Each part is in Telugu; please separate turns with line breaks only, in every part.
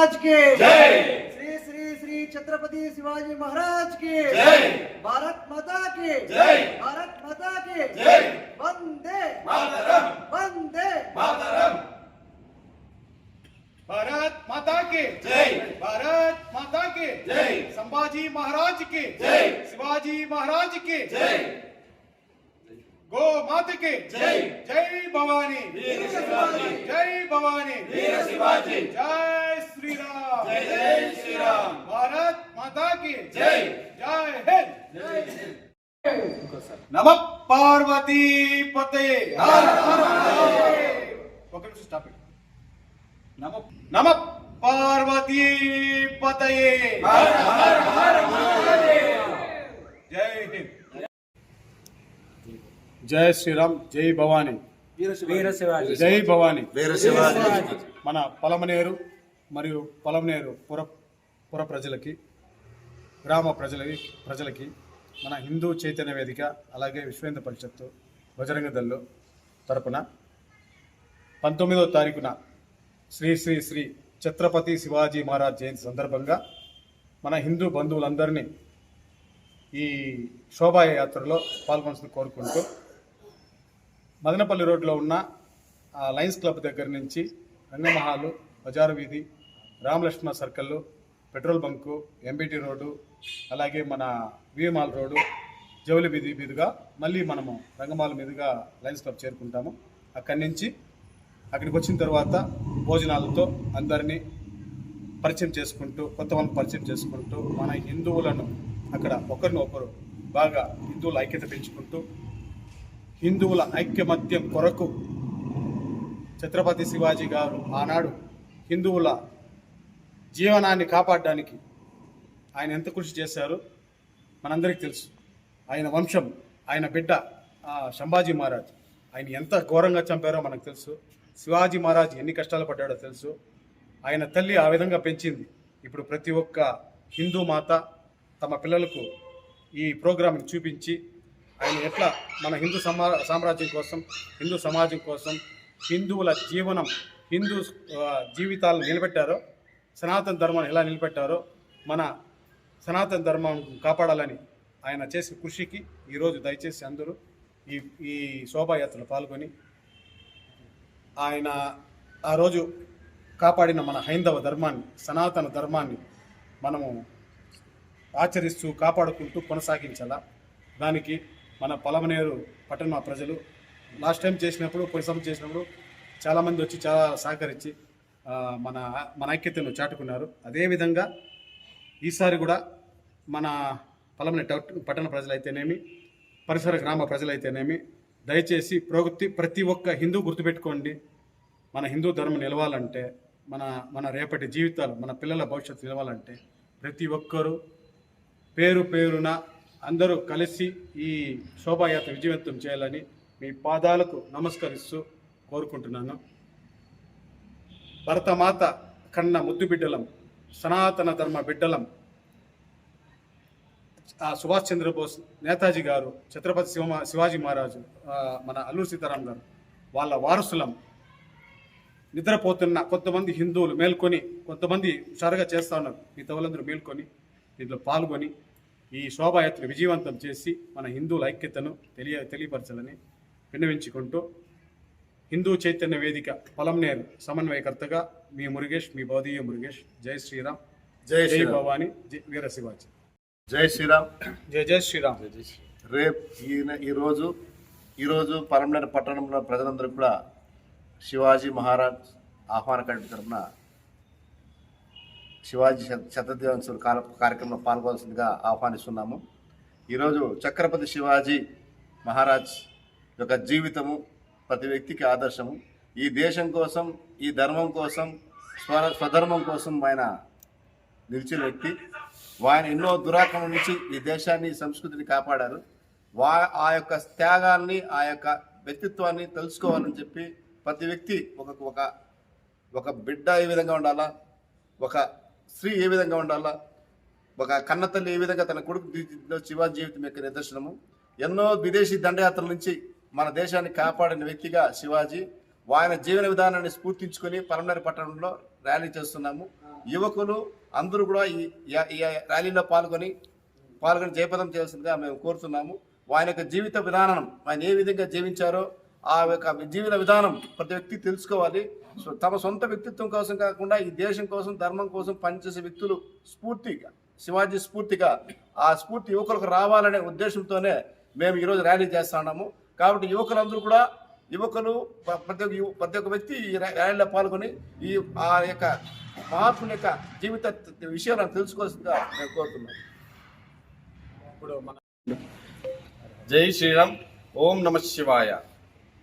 महाराज के
जय।
श्री श्री श्री छत्रपति शिवाजी महाराज के
जय।
भारत माता के
जय।
भारत माता के
जय।
वंदे
मातरम।
वंदे
मातरम।
भारत माता के
जय।
भारत माता के
जय।
संभाजी महाराज के
जय।
शिवाजी महाराज के
जय।
गो माता के
जय।
जय भवानी
वीर शिवाजी।
जय भवानी
वीर शिवाजी।
जय श्री राम
जय जय श्री राम।
भारत माता की
जय।
जय हिंद। नमः पार्वती पते
हर हर महादेव।
ओके स्टॉप इट नमः पार्वती पतये
हर हर हर महादेव।
जय हिंद जय శ్రీరామ్ జై భవానీ జై భవానీ
वीर शिवाजी।
మన పలమనేరు మరియు పలమనేరు పుర ప్రజలకి గ్రామ ప్రజలకి మన హిందూ చైతన్య వేదిక అలాగే విశ్వ హిందూ పరిషత్తు బజరంగ దళ్ తరపున 19వ తారీఖున శ్రీ శ్రీ శ్రీ ఛత్రపతి శివాజీ మహారాజ్ జయంతి సందర్భంగా మన హిందూ బంధువులందరినీ ఈ శోభాయాత్రలో పాల్గొనాల్సింది కోరుకుంటూ మదనపల్లి రోడ్లో ఉన్న లయన్స్ క్లబ్ దగ్గర నుంచి రంగమహాలు బజారు వీధి Ramalakshmana circle petrol bunk MBT road అలాగే మన విఎంఆల్ రోడ్డు జౌలి వీధి మీదుగా మళ్ళీ మనము రంగమాల మీదుగా లయన్స్ క్లబ్ చేరుకుంటాము. అక్కడి నుంచి అక్కడికి వచ్చిన తర్వాత భోజనాలతో అందరినీ పరిచయం చేసుకుంటూ కొత్త వాళ్ళని పరిచయం చేసుకుంటూ మన హిందువులను అక్కడ ఒకరినొకరు బాగా హిందువుల ఐక్యత పెంచుకుంటూ హిందువుల ఐక్యమత్యం కొరకు ఛత్రపతి శివాజీ గారు ఆనాడు హిందువుల జీవనాన్ని కాపాడడానికి ఆయన ఎంత కృషి చేశారో మనందరికీ తెలుసు. ఆయన వంశం ఆయన బిడ్డ సంభాజీ మహారాజ్ ఆయన ఎంత ఘోరంగా చంపారో మనకు తెలుసు. శివాజీ మహారాజ్ ఎన్ని కష్టాలు పడ్డాడో తెలుసు. ఆయన తల్లి ఆ విధంగా పెంచింది. ఇప్పుడు ప్రతి ఒక్క హిందూ మాత తమ పిల్లలకు ఈ ప్రోగ్రాంని చూపించి ఆయన ఎట్లా మన హిందూ సామ్రాజ్యం కోసం హిందూ సమాజం కోసం హిందువుల జీవనం హిందూ జీవితాలను నిలబెట్టారో సనాతన ధర్మాన్ని ఎలా నిలబెట్టారో మన సనాతన ధర్మం కాపాడాలని ఆయన చేసే కృషికి ఈరోజు దయచేసి అందరూ ఈ శోభాయాత్రలో పాల్గొని ఆయన ఆ రోజు కాపాడిన మన హైందవ ధర్మాన్ని సనాతన ధర్మాన్ని మనము ఆచరిస్తూ కాపాడుకుంటూ కొనసాగించాలా. దానికి మన పలమనేరు పట్టణ ప్రజలు లాస్ట్ టైం చేసినప్పుడు పోయిన చేసినప్పుడు చాలామంది వచ్చి చాలా సహకరించి మన ఐక్యతను చాటుకున్నారు. అదేవిధంగా ఈసారి కూడా మన పలమనేరు పట్టణ ప్రజలైతేనేమి పరిసర గ్రామ ప్రజలైతేనేమి దయచేసి ప్రతి ఒక్క హిందూ గుర్తుపెట్టుకోండి. మన హిందూ ధర్మం నిలవాలంటే మన రేపటి జీవితాలు మన పిల్లల భవిష్యత్తు నిలవాలంటే ప్రతి ఒక్కరూ పేరు పేరున అందరూ కలిసి ఈ శోభాయాత్ర విజయవంతం చేయాలని మీ పాదాలకు నమస్కరిస్తూ కోరుకుంటున్నాను. భరతమాత కన్న ముద్దు బిడ్డలం సనాతన ధర్మ బిడ్డలం సుభాష్ చంద్రబోస్ నేతాజీ గారు ఛత్రపతి శివాజీ మహారాజు మన అల్లూరి సీతారాం గారు వాళ్ళ వారసులం. నిద్రపోతున్న కొంతమంది హిందువులు మేల్కొని కొంతమంది హుషారుగా చేస్తూ ఉన్నారు. మిగతా వాళ్ళందరూ మేల్కొని దీంట్లో పాల్గొని ఈ శోభాయాత్ర విజయవంతం చేసి మన హిందువుల ఐక్యతను తెలియపరచాలని విన్నవించుకుంటూ హిందూ చైతన్య వేదిక పలమనేరు సమన్వయకర్తగా మీ మురుగేష్ మీ భౌదీయ మురుగేష్. జై శ్రీరామ్ జై భవానీ వీర శివాజీ.
జై శ్రీరామ్
జై శ్రీరామ్.
రేపు ఈరోజు పలమనేరు పట్టణంలో ప్రజలందరూ కూడా శివాజీ మహారాజ్ ఆహ్వాన కమిటీ తరఫున శివాజీ శతదినోత్సవ కార్యక్రమంలో పాల్గొనాల్సిందిగా ఆహ్వానిస్తున్నాము. ఈరోజు ఛత్రపతి శివాజీ మహారాజ్ యొక్క జీవితము ప్రతి వ్యక్తికి ఆదర్శము. ఈ దేశం కోసం ఈ ధర్మం కోసం స్వధర్మం కోసం ఆయన నిలిచిన వ్యక్తి. ఆయన ఎన్నో దురాక్రమణ నుంచి ఈ దేశాన్ని సంస్కృతిని కాపాడారు. ఆ యొక్క త్యాగాన్ని ఆ యొక్క వ్యక్తిత్వాన్ని తెలుసుకోవాలని చెప్పి ప్రతి వ్యక్తి ఒక బిడ్డ ఏ విధంగా ఉండాలా, ఒక స్త్రీ ఏ విధంగా ఉండాలా, ఒక కన్నతల్లి ఏ విధంగా తన కొడుకు శివాజీ జీవితం యొక్క నిదర్శనము. ఎన్నో విదేశీ దండయాత్రల నుంచి మన దేశాన్ని కాపాడిన వ్యక్తిగా శివాజీ ఆయన జీవన విధానాన్ని స్ఫూర్తించుకొని పలమనేరు పట్టణంలో ర్యాలీ చేస్తున్నాము. యువకులు అందరూ కూడా ఈ ర్యాలీలో పాల్గొని జయప్రదం చేయాల్సిందిగా మేము కోరుతున్నాము. ఆయన యొక్క జీవిత విధానం, ఆయన ఏ విధంగా జీవించారో ఆ యొక్క జీవన విధానం ప్రతి వ్యక్తి తెలుసుకోవాలి. తమ సొంత వ్యక్తిత్వం కోసం కాకుండా ఈ దేశం కోసం, ధర్మం కోసం పనిచేసే వ్యక్తులు స్ఫూర్తిగా, శివాజీ స్ఫూర్తిగా ఆ స్ఫూర్తి యువకులకు రావాలనే ఉద్దేశంతోనే మేము ఈరోజు ర్యాలీ చేస్తున్నాము. కాబట్టి యువకులు ప్రతి ఒక్క వ్యక్తి ఈ ర్యాలీలో పాల్గొని ఆ యొక్క మహాత్ముని యొక్క జీవిత విషయాలను తెలుసుకోవాల్సిందిగా మేము కోరుతున్నాం.
జై శ్రీరామ్. ఓం నమ శివాయ.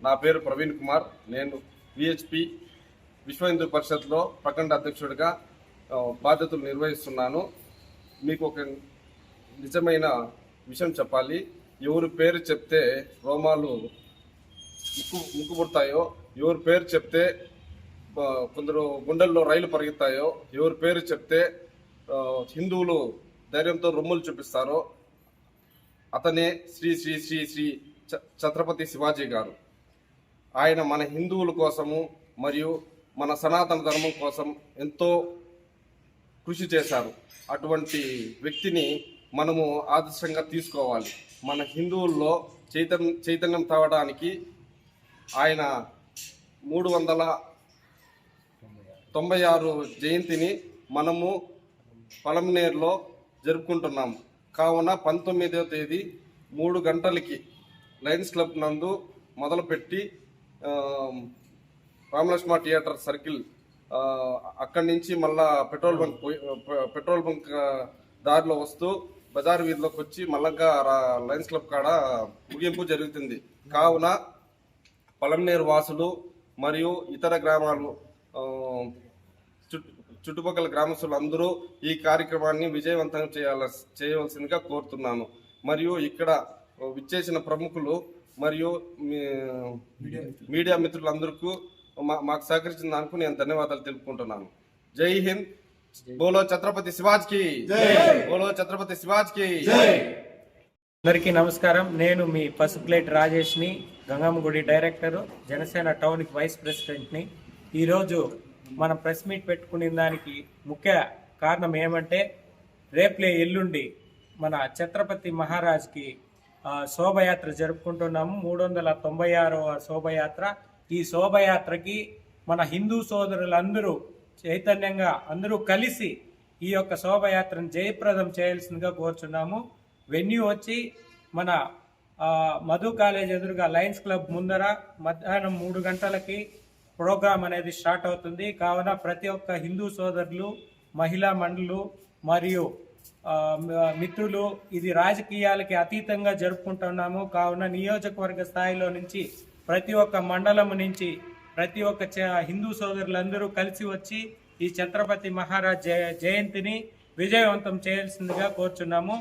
నా పేరు ప్రవీణ్ కుమార్. నేను విహెచ్పి విశ్వ హిందూ పరిషత్లో ప్రఖండ అధ్యక్షుడిగా బాధ్యతలు నిర్వహిస్తున్నాను. మీకు ఒక నిజమైన విషయం చెప్పాలి. ఎవరి పేరు చెప్తే రోమాలు ముక్కుపుడతాయో, ఎవరి పేరు చెప్తే కొందరు గుండెల్లో రైలు పరిగెత్తాయో, ఎవరి పేరు చెప్తే హిందువులు ధైర్యంతో రొమ్ములు చూపిస్తారో అతనే శ్రీ శ్రీ శ్రీ శ్రీ ఛత్రపతి శివాజీ గారు. ఆయన మన హిందువుల కోసము మరియు మన సనాతన ధర్మం కోసం ఎంతో కృషి చేశారు. అటువంటి వ్యక్తిని మనము ఆదర్శంగా తీసుకోవాలి. మన హిందువుల్లో చైతన్యం తేవడానికి ఆయన 396 జయంతిని మనము పలమనేరులో జరుపుకుంటున్నాము. కావున 19వ తేదీ 3 గంటలకి లయన్స్ క్లబ్ నందు మొదలుపెట్టి రామలక్ష్మ థియేటర్ సర్కిల్, అక్కడి నుంచి మళ్ళా పెట్రోల్ బంక్ దారిలో వస్తూ బజార్ వీధిలోకి వచ్చి మళ్ళంగా లయన్స్ క్లబ్ కాడ ముగింపు జరుగుతుంది. కావున పలమనేరు వాసులు మరియు ఇతర గ్రామాలు, చుట్టుపక్కల గ్రామస్తులు అందరూ ఈ కార్యక్రమాన్ని విజయవంతం చేయవలసిందిగా కోరుతున్నాను. మరియు ఇక్కడ విచ్చేసిన ప్రముఖులు మరియు మీడియా మిత్రులందరికీ మాకు సహకరించిన దానికి నేను ధన్యవాదాలు తెలుపుకుంటున్నాను. జై హింద్. బోలో ఛత్రపతి శివాజీకి, బోలో ఛత్రపతి శివాజీకి.
అందరికీ నమస్కారం. నేను మీ పసుపులేటి రాజేష్ని, గంగమ్మగుడి డైరెక్టరు, జనసేన టౌన్కి వైస్ ప్రెసిడెంట్ని. ఈరోజు మనం ప్రెస్ మీట్ పెట్టుకునే దానికి ముఖ్య కారణం ఏమంటే, రేపులే ఎల్లుండి మన ఛత్రపతి మహారాజ్కి శోభయాత్ర జరుపుకుంటున్నాము. 396వ శోభయాత్ర. ఈ శోభయాత్రకి మన హిందూ సోదరులందరూ చైతన్యంగా అందరూ కలిసి ఈ యొక్క శోభయాత్రను జయప్రదం చేయాల్సిందిగా కోరుచున్నాము. వెన్యూ వచ్చి మన మధు కాలేజ్ ఎదురుగా లయన్స్ క్లబ్ ముందర మధ్యాహ్నం 3 గంటలకి ప్రోగ్రాం అనేది స్టార్ట్ అవుతుంది. కావున ప్రతి ఒక్క హిందూ సోదరులు, మహిళా మండలు మరియు మిత్రులు ఇది రాజకీయాలకి అతీతంగా జరుపుకుంటున్నాము. కావున నియోజకవర్గ స్థాయిలో నుంచి ప్రతి ఒక్క మండలం నుంచి ప్రతి ఒక్క హిందూ సోదరులందరూ కలిసి వచ్చి ఈ ఛత్రపతి మహారాజ్ జయంతిని విజయవంతం చేయాల్సిందిగా కోరుచున్నాము.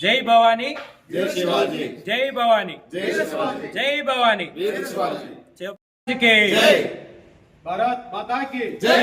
జై భవానీ,
జై శివాజీ,
జై భవానీ,
జై శివాజీ,
జై భవానీ,
వీర శివాజీ.
జై
భారత్ మాతా కీ
జై.